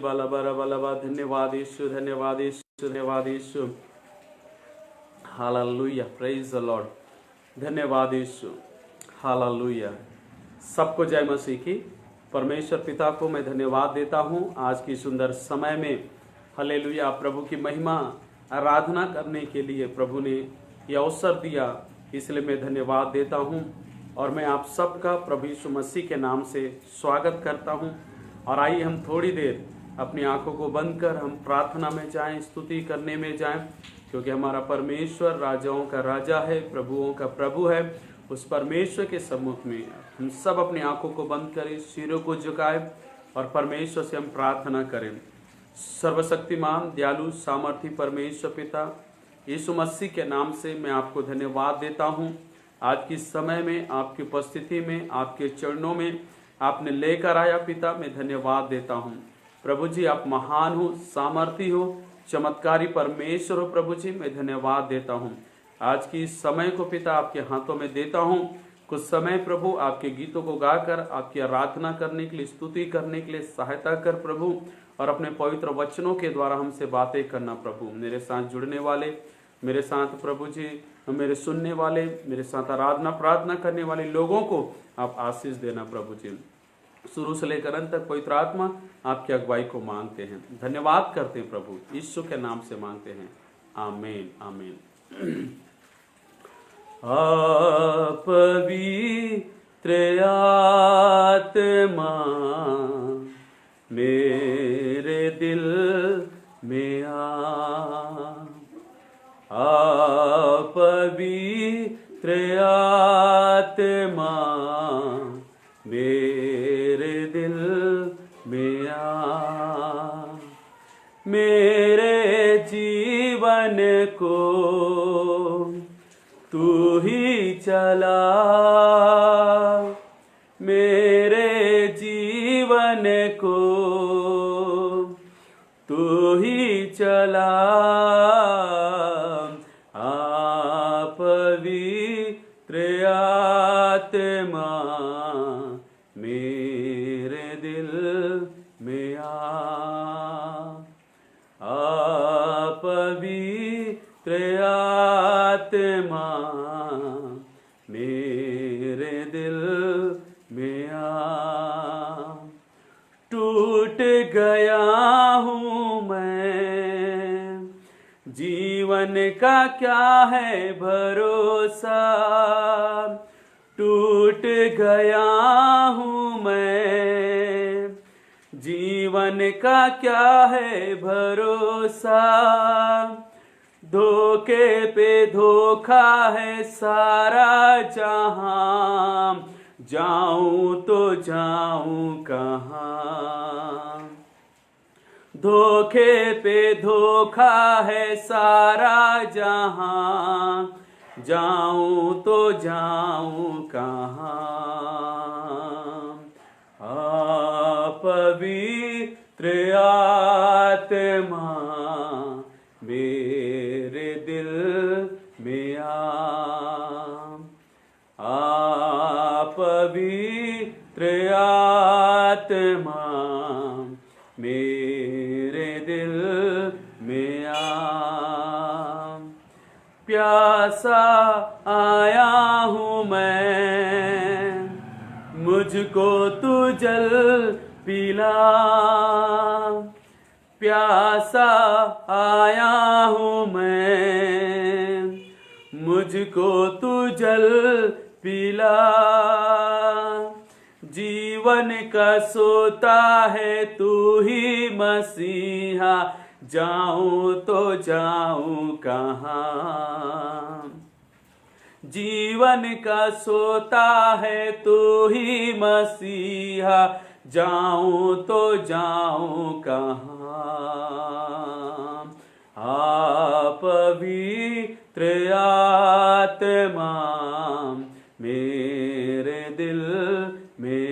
बाला बारा बाला बा। धन्यवाद यीशु, धन्यवाद यीशु, धन्यवाद Yeshu. Hallelujah, praise the Lord. धन्यवाद यीशु, हालेलुया। सबको जय मसीह की। परमेश्वर पिता को मैं धन्यवाद देता हूँ आज की सुंदर समय में। हालेलुया, प्रभु की महिमा आराधना करने के लिए प्रभु ने यह अवसर दिया, इसलिए मैं धन्यवाद देता हूँ। और मैं आप सबका प्रभु यीशु मसीह के नाम से स्वागत करता हूँ। और आइए हम थोड़ी देर अपनी आंखों को बंद कर हम प्रार्थना में जाएं, स्तुति करने में जाएं, क्योंकि हमारा परमेश्वर राजाओं का राजा है, प्रभुओं का प्रभु है। उस परमेश्वर के सम्मुख में हम सब अपनी आंखों को बंद करें, सिरों को झुकाएं और परमेश्वर से हम प्रार्थना करें। सर्वशक्तिमान, दयालु, सामर्थी परमेश्वर पिता, यीशु मसीह के नाम से मैं आपको धन्यवाद देता हूँ। आज की समय में आपकी उपस्थिति में, आपके चरणों में आपने लेकर आया पिता, मैं धन्यवाद देता हूँ। प्रभु जी, आप महान हो, सामर्थी हो, चमत्कारी परमेश्वर हो। प्रभु जी, मैं धन्यवाद देता हूँ। आज की इस समय को पिता आपके हाथों में देता हूँ। कुछ समय प्रभु आपके गीतों को गाकर आपकी आराधना करने के लिए, स्तुति करने के लिए सहायता कर प्रभु, और अपने पवित्र वचनों के द्वारा हमसे बातें करना प्रभु। मेरे साथ जुड़ने वाले, मेरे साथ प्रभु जी मेरे सुनने वाले, मेरे साथ आराधना प्रार्थना करने वाले लोगों को आप आशीष देना प्रभु जी। शुरू से लेकर अंत तक पवित्र आत्मा आपकी अगुवाई को मांगते हैं, धन्यवाद करते हैं प्रभु, यीशु के नाम से मांगते हैं, आमीन आमीन। पवित्र आत्मा मेरे दिल में पवित्र आत्मा मेरे दिल में मेरे जीवन को तू ही चला, मेरे जीवन को तू ही चला। पवित्र आत्मा मेरे दिल में पवित्र आत्मा मेरे दिल में टूट गया हूँ मैं, जीवन का क्या है भरोसा। टूट गया हूँ मैं, जीवन का क्या है भरोसा। धोखे पे धोखा है सारा जहां, जाऊं तो जाऊं कहां। धोखे पे धोखा है सारा जहां, जाऊं तो जाऊं कहां। पवित्र आत्मा मेरे दिल में पवित्र आत्मा मेरे दिल में प्यासा आया हूँ मैं, मुझको तू जल पिला। प्यासा आया हूँ मैं, मुझको तू जल पिला। जीवन का सोता है तू ही मसीहा, जाऊं तो जाऊं कहां। जीवन का सोता है तू ही मसीहा, जाऊं तो जाऊं कहां। पवित्र आत्मा मेरे दिल में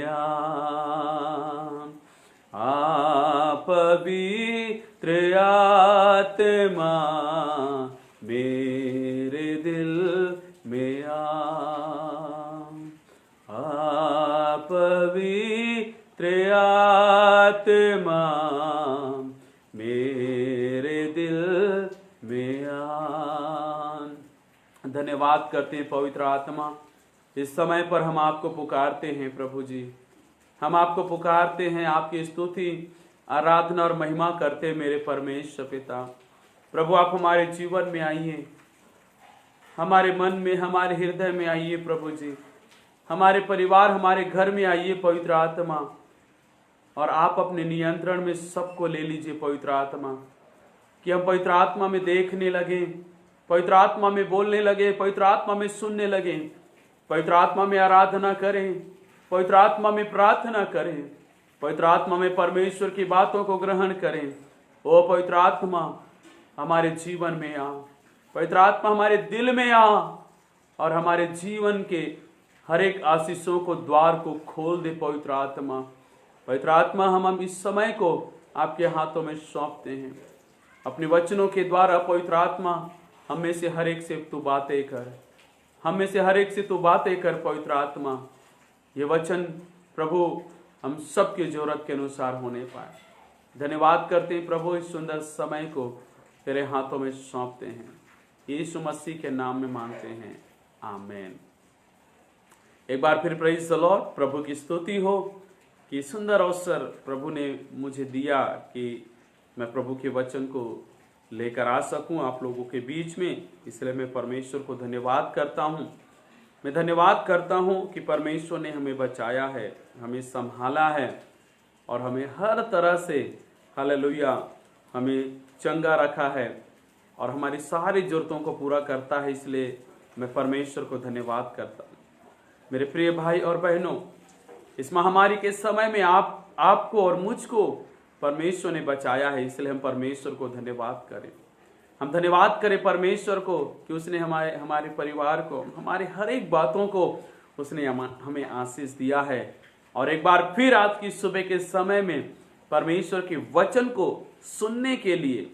पवित्र आत्मा मेरे दिल में पवित्र आत्मा धन्यवाद करते हैं पवित्र आत्मा। इस समय पर हम आपको पुकारते हैं प्रभु जी, हम आपको पुकारते हैं, आपकी स्तुति आराधना और महिमा करते हैं मेरे परमेश्वर पिता। प्रभु आप हमारे जीवन में आइए, हमारे मन में, हमारे हृदय में आइए प्रभु जी, हमारे परिवार, हमारे घर में आइए पवित्र आत्मा, और आप अपने नियंत्रण में सबको ले लीजिए पवित्र आत्मा, कि हम पवित्र आत्मा में देखने लगे, पवित्र आत्मा में बोलने लगे, पवित्र आत्मा में सुनने लगे, पवित्र आत्मा में आराधना करें, पवित्र आत्मा में प्रार्थना करें, पवित्र आत्मा में परमेश्वर की बातों को ग्रहण करें। ओ पवित्र आत्मा हमारे जीवन में आ, पवित्र आत्मा हमारे दिल में आ, और हमारे जीवन के हर एक आशीषों को, द्वार को खोल दे पवित्र आत्मा। पवित्र आत्मा हम इस समय को आपके हाथों में सौंपते हैं। अपने वचनों के द्वारा पवित्र आत्मा हम में से हर एक से तू बातें कर, हम में से हर एक से तू बातें कर पवित्र आत्मा। ये वचन प्रभु हम सबकी जरूरत के अनुसार होने पाए। धन्यवाद करते हैं प्रभु, इस सुंदर समय को तेरे हाथों में सौंपते हैं, यीशु मसीह के नाम में मांगते हैं, आमेन। एक बार फिर प्रेज़ द लॉर्ड, प्रभु की स्तुति हो कि सुंदर अवसर प्रभु ने मुझे दिया कि मैं प्रभु के वचन को लेकर आ सकूं आप लोगों के बीच में। इसलिए मैं परमेश्वर को धन्यवाद करता हूं। मैं धन्यवाद करता हूं कि परमेश्वर ने हमें बचाया है, हमें संभाला है, और हमें हर तरह से हालेलुया हमें चंगा रखा है, और हमारी सारी जरूरतों को पूरा करता है। इसलिए मैं परमेश्वर को धन्यवाद करता हूं। मेरे प्रिय भाई और बहनों, इस महामारी के समय में आपको और मुझको परमेश्वर ने बचाया है, इसलिए हम परमेश्वर को धन्यवाद करें। हम धन्यवाद करें परमेश्वर को कि उसने हमारे परिवार को, हमारे हर एक बातों को उसने हमें आशीष दिया है। और एक बार फिर आज की सुबह के समय में परमेश्वर के वचन को सुनने के लिए,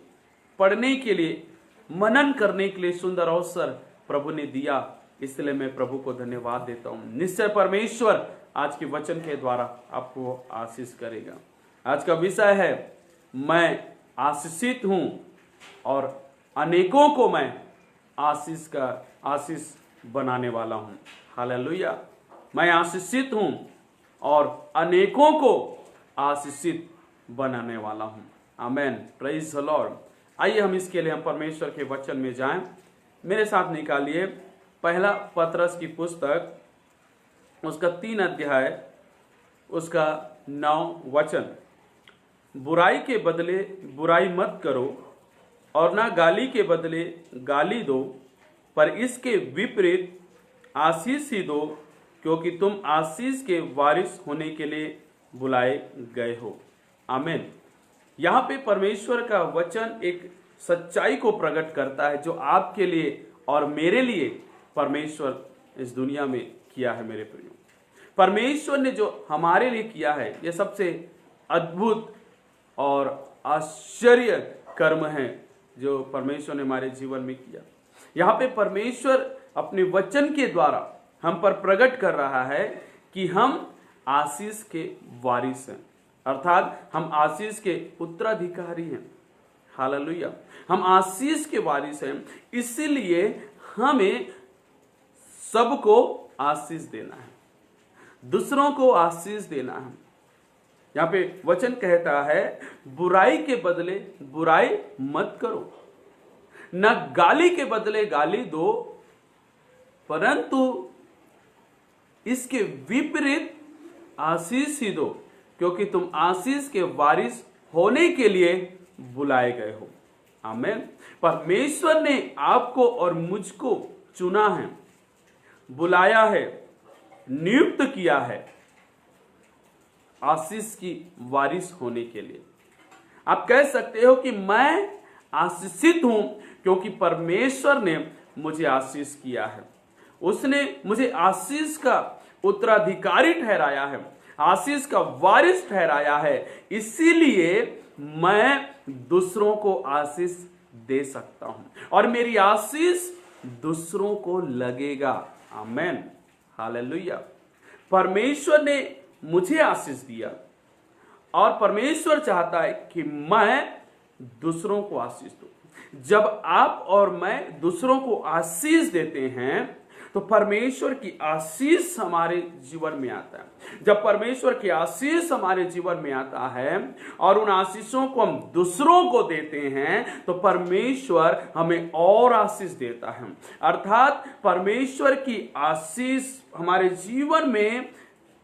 पढ़ने के लिए, मनन करने के लिए सुंदर अवसर प्रभु ने दिया। इसलिए मैं प्रभु को धन्यवाद देता हूँ। निश्चय परमेश्वर आज के वचन के द्वारा आपको आशीष करेगा। आज का विषय है, मैं आशीषित हूं और अनेकों को मैं आशीष बनाने वाला हूं। हालेलुया। मैं आशीषित हूं और अनेकों को आशीषित बनाने वाला हूं। आमेन। Praise the Lord. आइए हम इसके लिए हम परमेश्वर के वचन में जाएं। मेरे साथ निकालिए पहला पतरस की पुस्तक, उसका 3 अध्याय, उसका 9 वचन। बुराई के बदले बुराई मत करो, और ना गाली के बदले गाली दो, पर इसके विपरीत आशीष ही दो, क्योंकि तुम आशीष के वारिस होने के लिए बुलाए गए हो। आमीन। यहाँ पे परमेश्वर का वचन एक सच्चाई को प्रकट करता है, जो आपके लिए और मेरे लिए परमेश्वर इस दुनिया में किया है। मेरे प्रियो, परमेश्वर ने जो हमारे लिए किया है, यह सबसे अद्भुत और आश्चर्य कर्म है जो परमेश्वर ने हमारे जीवन में किया। यहाँ पे परमेश्वर अपने वचन के द्वारा हम पर प्रकट कर रहा है कि हम आशीष के वारिस हैं, अर्थात हम आशीष के उत्तराधिकारी हैं। हालेलुया। हम आशीष के वारिस हैं, इसीलिए हमें सबको आशीष देना है, दूसरों को आशीष देना है। यहाँ पे वचन कहता है, बुराई के बदले बुराई मत करो, न गाली के बदले गाली दो, परंतु इसके विपरीत आशीष ही दो, क्योंकि तुम आशीष के वारिस होने के लिए बुलाए गए हो। आमीन। परमेश्वर ने आपको और मुझको चुना है, बुलाया है, नियुक्त किया है आशीष की वारिस होने के लिए। आप कह सकते हो कि मैं आशीषित हूं क्योंकि परमेश्वर ने मुझे आशीष किया है, उसने मुझे आशीष का उत्तराधिकारी ठहराया है, आशीष का वारिस ठहराया है, इसीलिए मैं दूसरों को आशीष दे सकता हूं और मेरी आशीष दूसरों को लगेगा। आमेन। हालेलुया। परमेश्वर ने मुझे आशीष दिया और परमेश्वर चाहता है कि मैं दूसरों को आशीष दूं। जब आप और मैं दूसरों को आशीष देते हैं तो परमेश्वर की आशीष हमारे जीवन में आता है। जब परमेश्वर की आशीष हमारे जीवन में आता है और उन आशीषों को हम दूसरों को देते हैं तो परमेश्वर हमें और आशीष देता है। अर्थात परमेश्वर की आशीष हमारे जीवन में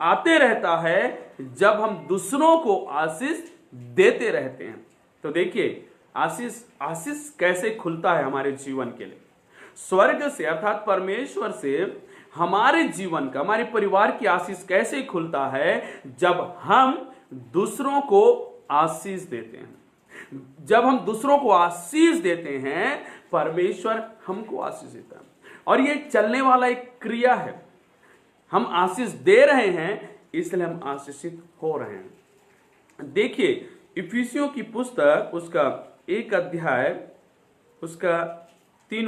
आते रहता है जब हम दूसरों को आशीष देते रहते हैं। तो देखिए आशीष कैसे खुलता है हमारे जीवन के लिए। स्वर्ग से अर्थात परमेश्वर से हमारे जीवन का, हमारे परिवार की आशीष कैसे खुलता है जब हम दूसरों को आशीष देते हैं। जब हम दूसरों को आशीष देते हैं परमेश्वर हमको आशीष देता है। और ये चलने वाला एक क्रिया है। हम आशीष दे रहे हैं इसलिए हम आशीषित हो रहे हैं। देखिए इफिसियों की पुस्तक उसका 1 अध्याय उसका 3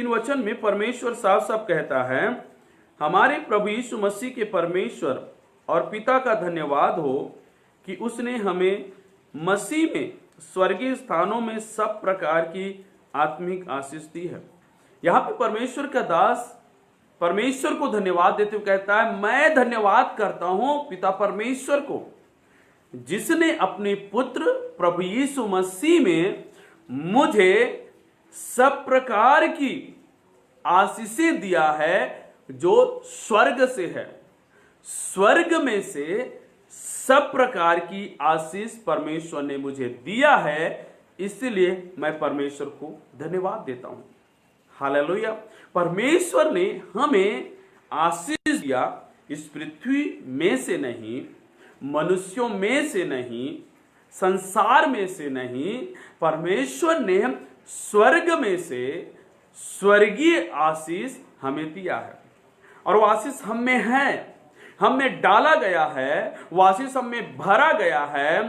वचन में परमेश्वर साफ साफ कहता है, हमारे प्रभु यीशु मसीह के परमेश्वर और पिता का धन्यवाद हो कि उसने हमें मसीह में स्वर्गीय स्थानों में सब प्रकार की आत्मिक आशीष दी है। यहां पे परमेश्वर का दास परमेश्वर को धन्यवाद देते हुए कहता है, मैं धन्यवाद करता हूं पिता परमेश्वर को जिसने अपने पुत्र प्रभु यीशु मसीह में मुझे सब प्रकार की आशीषें दिया है जो स्वर्ग से है। स्वर्ग में से सब प्रकार की आशीष परमेश्वर ने मुझे दिया है, इसलिए मैं परमेश्वर को धन्यवाद देता हूं। हालेलुया। परमेश्वर ने हमें आशीष दिया, इस पृथ्वी में से नहीं, मनुष्यों में से नहीं, संसार में से नहीं, परमेश्वर ने स्वर्ग में से स्वर्गीय आशीष हमें दिया है। और वो आशीष हम में है, हम में डाला गया है, वो आशीष हम में भरा गया है।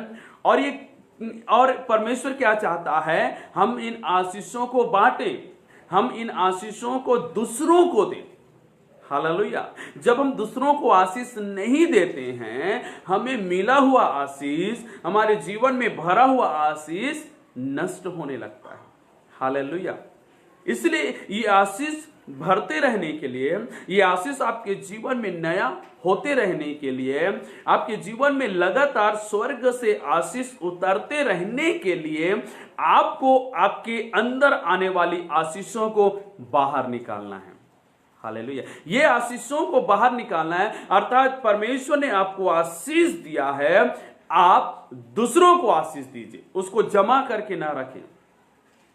और परमेश्वर क्या चाहता है, हम इन आशीषों को बांटें, हम इन आशीषों को दूसरों को दें। हालेलुया। जब हम दूसरों को आशीष नहीं देते हैं, हमें मिला हुआ आशीष, हमारे जीवन में भरा हुआ आशीष नष्ट होने लगता है। हालेलुया। इसलिए ये आशीष भरते रहने के लिए, ये आशीष आपके जीवन में नया होते रहने के लिए, आपके जीवन में लगातार स्वर्ग से आशीष उतरते रहने के लिए आपको आपके अंदर आने वाली आशीषों को बाहर निकालना है। हालेलुया। ये आशीषों को बाहर निकालना है, अर्थात परमेश्वर ने आपको आशीष दिया है, आप दूसरों को आशीष दीजिए, उसको जमा करके ना रखें।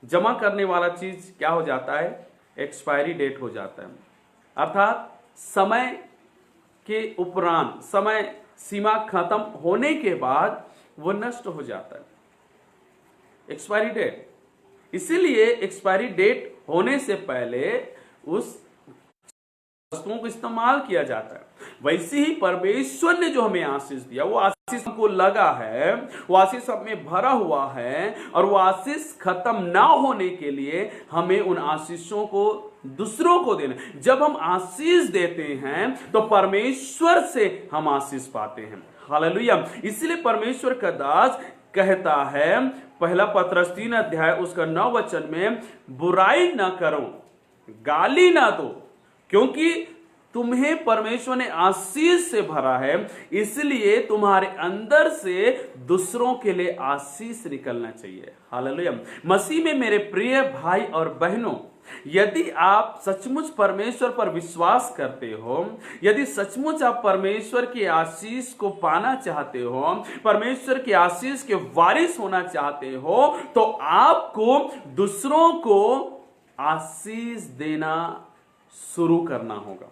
जमा करने वाला चीज क्या हो जाता है, एक्सपायरी डेट हो जाता है, अर्थात समय के उपरांत, समय सीमा खत्म होने के बाद वो नष्ट हो जाता है, एक्सपायरी डेट। इसीलिए एक्सपायरी डेट होने से पहले उस वस्तुओं को इस्तेमाल किया जाता है। वैसे ही परमेश्वर ने जो हमें आशीष दिया, वो आशीष हमको लगा है, वो आशीष हमें भरा हुआ है, और वो आशीष खत्म ना होने के लिए हमें उन आशीषों को दूसरों को देना। जब हम आशीष देते हैं तो परमेश्वर से हम आशीष पाते हैं। हालेलुया। इसलिए परमेश्वर का दास कहता है, पहला पत्रस 3 अध्याय उसका 9 वचन में, बुराई ना करो, गाली ना दो, क्योंकि तुम्हें परमेश्वर ने आशीष से भरा है, इसलिए तुम्हारे अंदर से दूसरों के लिए आशीष निकलना चाहिए। हालेलुया। मसीह में मेरे प्रिय भाई और बहनों, यदि आप सचमुच परमेश्वर पर विश्वास करते हो, यदि सचमुच आप परमेश्वर की आशीष को पाना चाहते हो, परमेश्वर की आशीष के वारिस होना चाहते हो, तो आपको दूसरों को आशीष देना शुरू करना होगा।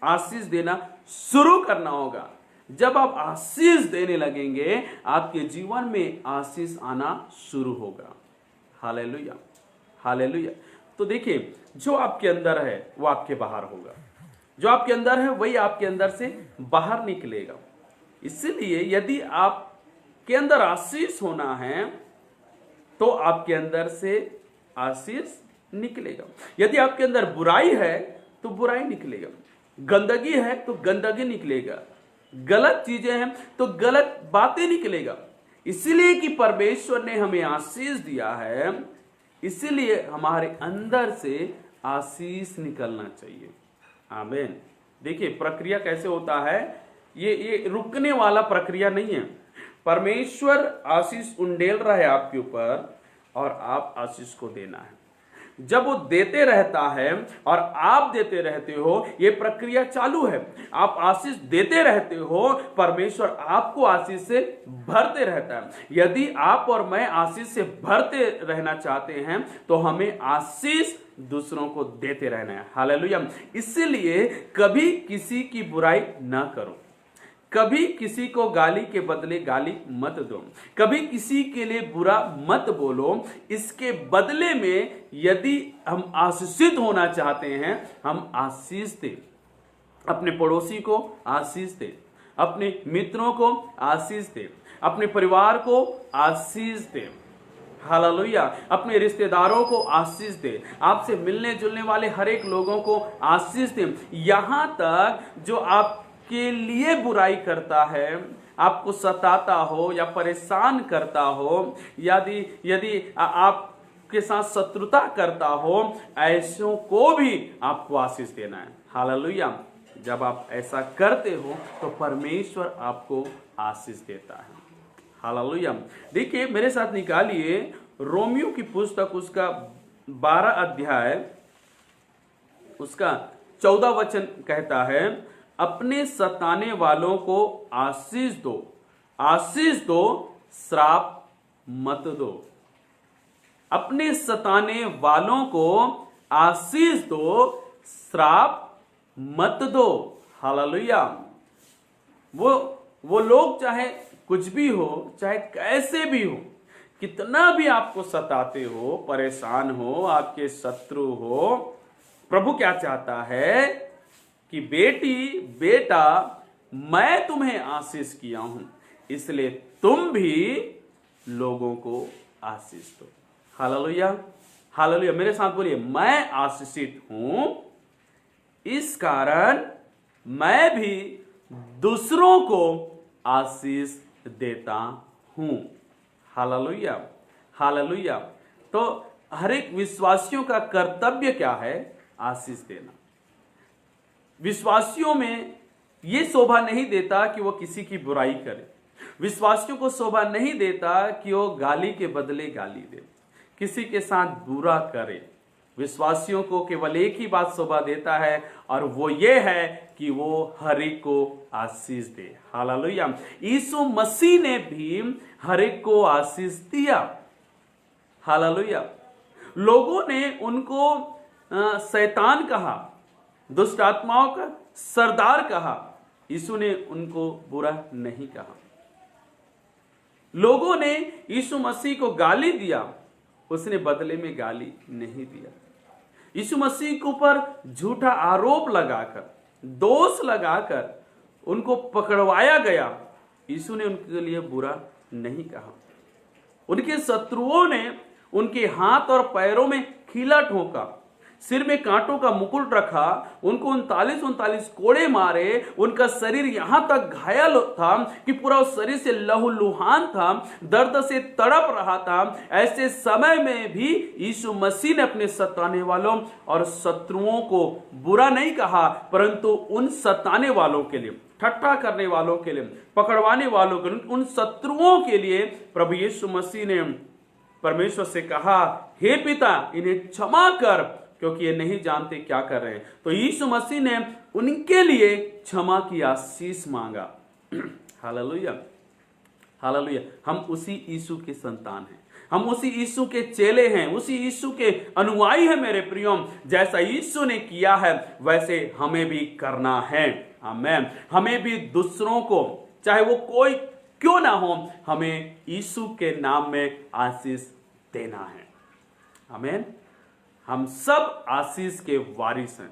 आशीष देना शुरू करना होगा। जब आप आशीष देने लगेंगे, आपके जीवन में आशीष आना शुरू होगा। हालेलुया। हालेलुया। तो देखिए, जो आपके अंदर है वो आपके बाहर होगा, जो आपके अंदर है वही आपके अंदर से बाहर निकलेगा। इसलिए यदि आपके अंदर आशीष होना है तो आपके अंदर से आशीष निकलेगा। यदि आपके अंदर बुराई है तो बुराई निकलेगा, गंदगी है तो गंदगी निकलेगा, गलत चीजें हैं तो गलत बातें निकलेगा। इसलिए कि परमेश्वर ने हमें आशीष दिया है, इसलिए हमारे अंदर से आशीष निकलना चाहिए। आमीन। देखिए प्रक्रिया कैसे होता है, ये रुकने वाला प्रक्रिया नहीं है। परमेश्वर आशीष उंडेल रहा है आपके ऊपर और आप आशीष को देना है। जब वो देते रहता है और आप देते रहते हो, ये प्रक्रिया चालू है। आप आशीष देते रहते हो, परमेश्वर आपको आशीष से भरते रहता है। यदि आप और मैं आशीष से भरते रहना चाहते हैं तो हमें आशीष दूसरों को देते रहना है। हालेलुया। इसलिए कभी किसी की बुराई ना करो, कभी किसी को गाली के बदले गाली मत दो, कभी किसी के लिए बुरा मत बोलो। इसके बदले में यदि हम आशीषित होना चाहते हैं, हम आशीष दें। अपने पड़ोसी को आशीष दें, अपने मित्रों को आशीष दें, अपने परिवार को आशीष दें। हालेलुया। अपने रिश्तेदारों को आशीष दे, आपसे मिलने जुलने वाले हर एक लोगों को आशीष दे। यहां तक जो आपके लिए बुराई करता है, आपको सताता हो या परेशान करता हो, यदि आपके साथ शत्रुता करता हो, ऐसों को भी आपको आशीष देना है। हालेलुया। जब आप ऐसा करते हो तो परमेश्वर आपको आशीष देता है। हालेलुया। देखिए मेरे साथ निकालिए रोमियो की पुस्तक, उसका 12 अध्याय, उसका 14 वचन कहता है, अपने सताने वालों को आशीष दो, आशीष दो, श्राप मत दो। अपने सताने वालों को आशीष दो, श्राप मत दो। हालेलुया। वो लोग चाहे कुछ भी हो, चाहे कैसे भी हो, कितना भी आपको सताते हो, परेशान हो, आपके शत्रु हो, प्रभु क्या चाहता है कि बेटी बेटा मैं तुम्हें आशीष किया हूं, इसलिए तुम भी लोगों को आशीष दो। हालेलुया। हालेलुया। मेरे साथ बोलिए, मैं आशीषित हूं, इस कारण मैं भी दूसरों को आशीष देता हूं। हालेलुया। हालेलुया। तो हर एक विश्वासियों का कर्तव्य क्या है? आशीष देना। विश्वासियों में यह शोभा नहीं देता कि वो किसी की बुराई करे। विश्वासियों को शोभा नहीं देता कि वो गाली के बदले गाली दे, किसी के साथ बुरा करे। विश्वासियों को केवल एक ही बात शोभा देता है, और वो ये है कि वो हर एक को आशीष दे। हालेलुया। यीशु मसीह ने भी हर एक को आशीष दिया। हालेलुया। लोगों ने उनको शैतान कहा, दुष्ट आत्माओं का सरदार कहा, यीशु ने उनको बुरा नहीं कहा। लोगों ने यीशु मसीह को गाली दिया, उसने बदले में गाली नहीं दिया। यीशु मसीह के ऊपर झूठा आरोप लगाकर, दोष लगाकर उनको पकड़वाया गया, यीशु ने उनके लिए बुरा नहीं कहा। उनके शत्रुओं ने उनके हाथ और पैरों में खीला ठोका, सिर में कांटों का मुकुट रखा, उनको 39 कोड़े मारे, उनका शरीर यहां तक घायल था कि पूरा उस शरीर से लहूलुहान था, दर्द से तड़प रहा था। ऐसे समय में भी यीशु मसीह ने अपने सताने वालों और शत्रुओं को बुरा नहीं कहा, परंतु उन सताने वालों के लिए, ठट्ठा करने वालों के लिए, पकड़वाने वालों के लिए, उन शत्रुओं के लिए प्रभु यीशु मसीह ने परमेश्वर से कहा, हे पिता इन्हें क्षमा कर, क्योंकि ये नहीं जानते क्या कर रहे हैं। तो यीशु मसीह ने उनके लिए क्षमा की आशीष मांगा। हालेलुया। हालेलुया। हम उसी यीशु के संतान हैं, हम उसी यीशु के चेले हैं, उसी यीशु के अनुयायी हैं मेरे प्रियो। जैसा यीशु ने किया है वैसे हमें भी करना है। आमीन। हमें भी दूसरों को, चाहे वो कोई क्यों ना हो, हमें यीशु के नाम में आशीष देना है। आमीन। हम सब आशीष के वारिस हैं,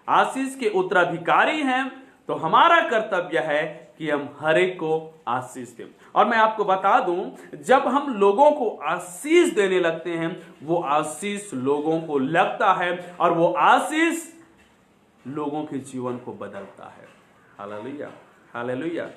आशीष के उत्तराधिकारी हैं। तो हमारा कर्तव्य है कि हम हर एक को आशीष दें। और मैं आपको बता दूं, जब हम लोगों को आशीष देने लगते हैं, वो आशीष लोगों को लगता है और वो आशीष लोगों के जीवन को बदलता है। हालेलुया। हालेलुया।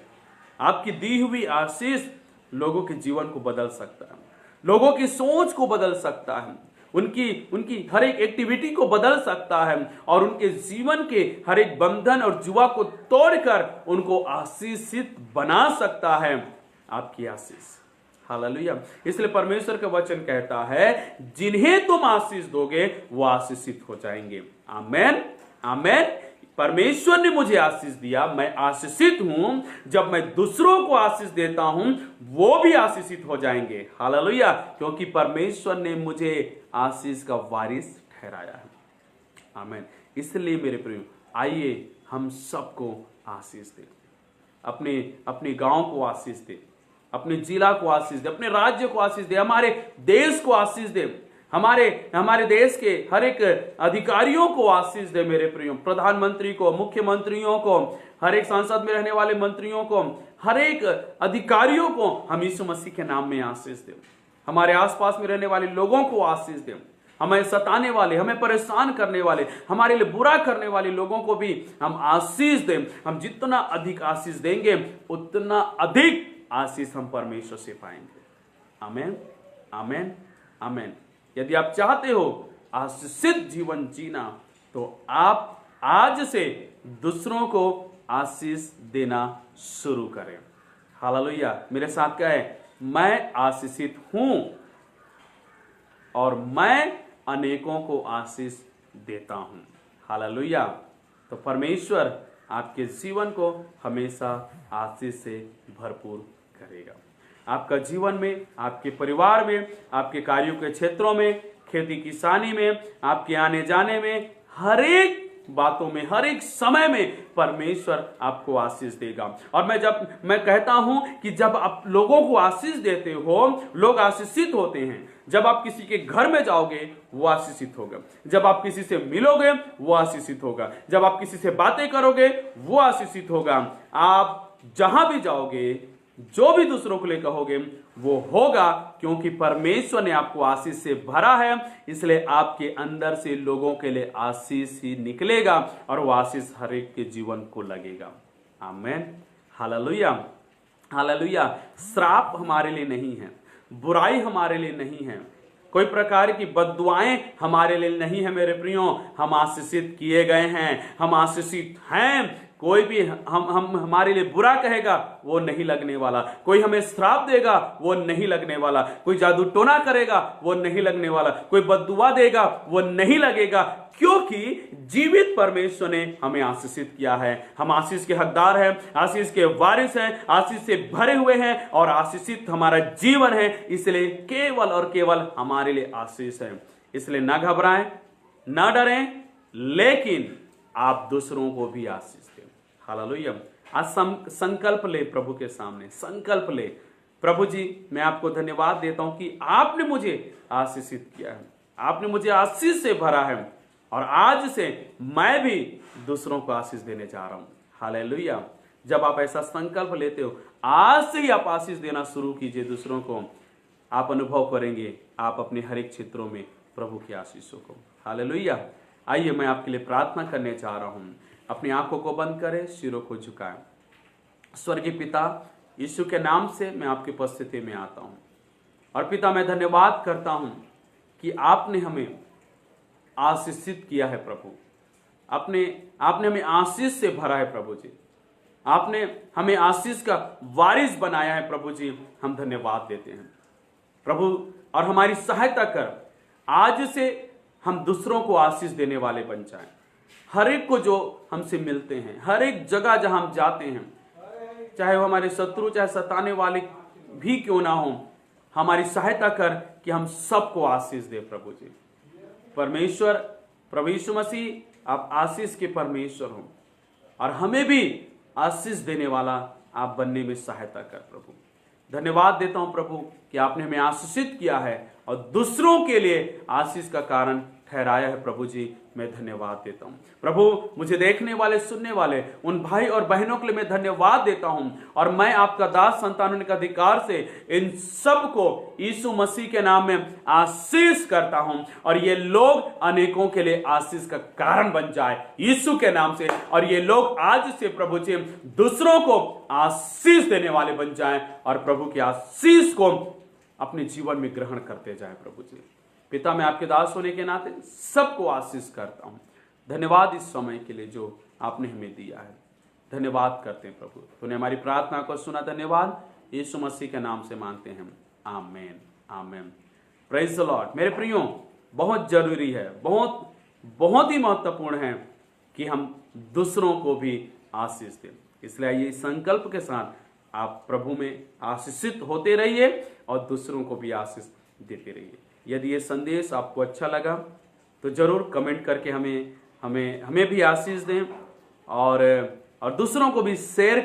आपकी दी हुई आशीष लोगों के जीवन को बदल सकता है, लोगों की सोच को बदल सकता है, उनकी हर एक एक्टिविटी को बदल सकता है और उनके जीवन के हर एक बंधन और जुआ को तोड़कर उनको आशीषित बना सकता है आपकी आशीष। हालेलुया। इसलिए परमेश्वर का वचन कहता है जिन्हें तुम आशीष दोगे वो आशीषित हो जाएंगे। आमेन, आमेन। परमेश्वर ने मुझे आशीष दिया, मैं आशीषित हूं। जब मैं दूसरों को आशीष देता हूं वो भी आशीषित हो जाएंगे। हालेलुया। क्योंकि परमेश्वर ने मुझे आशीष का वारिस ठहराया है। आमीन। इसलिए मेरे प्रिय, आइए हम सबको आशीष दें, अपने गांव को आशीष दें, अपने जिला को आशीष दे, अपने राज्य को आशीष दे, हमारे देश को आशीष दे, हमारे देश के हर एक अधिकारियों को आशीष दे मेरे प्रियो, प्रधानमंत्री को, मुख्यमंत्रियों को, हर एक संसद में रहने वाले मंत्रियों को, हर एक अधिकारियों को हम यीशु मसीह के नाम में आशीष दे। हमारे आसपास में रहने वाले लोगों को आशीष दे, हमें सताने वाले, हमें परेशान करने वाले, हमारे लिए बुरा करने वाले लोगों को भी हम आशीष दें। हम जितना अधिक आशीष देंगे उतना अधिक आशीष हम परमेश्वर से पाएंगे। आमेन, आमेन, आमेन। यदि आप चाहते हो आशीषित जीवन जीना तो आप आज से दूसरों को आशीष देना शुरू करें। हालेलुया। मेरे साथ कहे, मैं आशीषित हूं और मैं अनेकों को आशीष देता हूं। हालेलुया। तो परमेश्वर आपके जीवन को हमेशा आशीष से भरपूर करेगा। आपका जीवन में, आपके परिवार में, आपके कार्यों के क्षेत्रों में, खेती किसानी में, आपके आने जाने में, हर एक बातों में, हर एक समय में परमेश्वर आपको आशीष देगा। और मैं कहता हूं कि जब आप लोगों को आशीष देते हो, लोग आशीषित होते हैं। जब आप किसी के घर में जाओगे वो आशीषित होगा, जब आप किसी से मिलोगे वो आशीषित होगा, जब आप किसी से बातें करोगे वो आशीषित होगा। आप जहां भी जाओगे, जो भी दूसरों को लिए कहोगे वो होगा, क्योंकि परमेश्वर ने आपको आशीष से भरा है। इसलिए आपके अंदर से लोगों के लिए आशीष ही निकलेगा और वो आशीष हर एक के जीवन को लगेगा। आमेन, हालेलुया, हालेलुया। श्राप हमारे लिए नहीं है, बुराई हमारे लिए नहीं है, कोई प्रकार की बद्दुआएं हमारे लिए नहीं है मेरे प्रियो। हम आशीषित किए गए हैं, हम आशीषित हैं। कोई भी हम हमारे लिए बुरा कहेगा वो नहीं लगने वाला, कोई हमें श्राप देगा वो नहीं लगने वाला, कोई जादू टोना करेगा वो नहीं लगने वाला, कोई बद्दुआ देगा वो नहीं लगेगा, क्योंकि जीवित परमेश्वर ने हमें आशीषित किया है। हम आशीष के हकदार हैं, आशीष के वारिस हैं, आशीष से भरे हुए हैं और आशीषित हमारा जीवन है। इसलिए केवल और केवल हमारे लिए आशीष है। इसलिए ना घबराएं, ना डरें, लेकिन आप दूसरों को भी आशीष दें। हालेलुया। आज संकल्प ले, प्रभु के सामने संकल्प ले, प्रभु जी मैं आपको धन्यवाद देता हूं कि आपने मुझे आशीषित किया है, आपने मुझे आशीष से भरा है और आज से मैं भी दूसरों को आशीष देने जा रहा हूं। हालेलुया। जब आप ऐसा संकल्प लेते हो, आज से ही आप आशीष देना शुरू कीजिए दूसरों को। आप अनुभव करेंगे आप अपने हर एक क्षेत्रों में प्रभु की आशीषों को। हालेलुया। आइए मैं आपके लिए प्रार्थना करने जा रहा हूं। अपनी आंखों को बंद करें, सिरों को झुकाएं। स्वर्गीय पिता, यीशु के नाम से मैं आपकी उपस्थिति में आता हूं और पिता मैं धन्यवाद करता हूं कि आपने हमें आशीषित किया है प्रभु। आपने हमें आशीष से भरा है प्रभु जी, आपने हमें आशीष का वारिस बनाया है प्रभु जी। हम धन्यवाद देते हैं प्रभु और हमारी सहायता कर, आज से हम दूसरों को आशीष देने वाले बन जाएं। हर एक को जो हमसे मिलते हैं, हर एक जगह जहां हम जाते हैं, चाहे वो हमारे शत्रु, चाहे सताने वाले भी क्यों ना हो, हमारी सहायता कर कि हम सबको आशीष दे प्रभु जी। परमेश्वर, प्रभु यीशु मसीह, आप आशीष के परमेश्वर हो और हमें भी आशीष देने वाला आप बनने में सहायता कर प्रभु। धन्यवाद देता हूं प्रभु कि आपने हमें आशीषित किया है और दूसरों के लिए आशीष का कारण ठहराया है प्रभु जी, मैं धन्यवाद देता हूँ। प्रभु मुझे देखने वाले सुनने वाले उन भाई और बहनों के लिए मैं धन्यवाद देता हूँ, और मैं आपका दास संतानों के अधिकार से इन सब को यीशु मसीह के नाम में आशीष करता हूँ, और ये लोग अनेकों के लिए आशीष का कारण बन जाए यीशु के नाम से, और ये लोग आज से प्रभु जी दूसरों को आशीष देने वाले बन जाएं, और प्रभु की आशीष को अपने जीवन में ग्रहण करते जाएं। प्रभु जी पिता, मैं आपके दास होने के नाते सबको आशीष करता हूं। धन्यवाद इस समय के लिए जो आपने हमें दिया है, धन्यवाद करते हैं प्रभु। तूने हमारी प्रार्थना को सुना, धन्यवाद। यीशु मसीह के नाम से मांगते हैं, amen amen. Praise the Lord. मेरे प्रियो, बहुत जरूरी है, बहुत ही महत्वपूर्ण है कि हम दूसरों को भी आशीष दें। इसलिए ये संकल्प के साथ आप प्रभु में आशीषित होते रहिए और दूसरों को भी आशीष देते रहिए। यदि ये संदेश आपको अच्छा लगा तो जरूर कमेंट करके हमें भी आशीष दें, और दूसरों को भी शेयर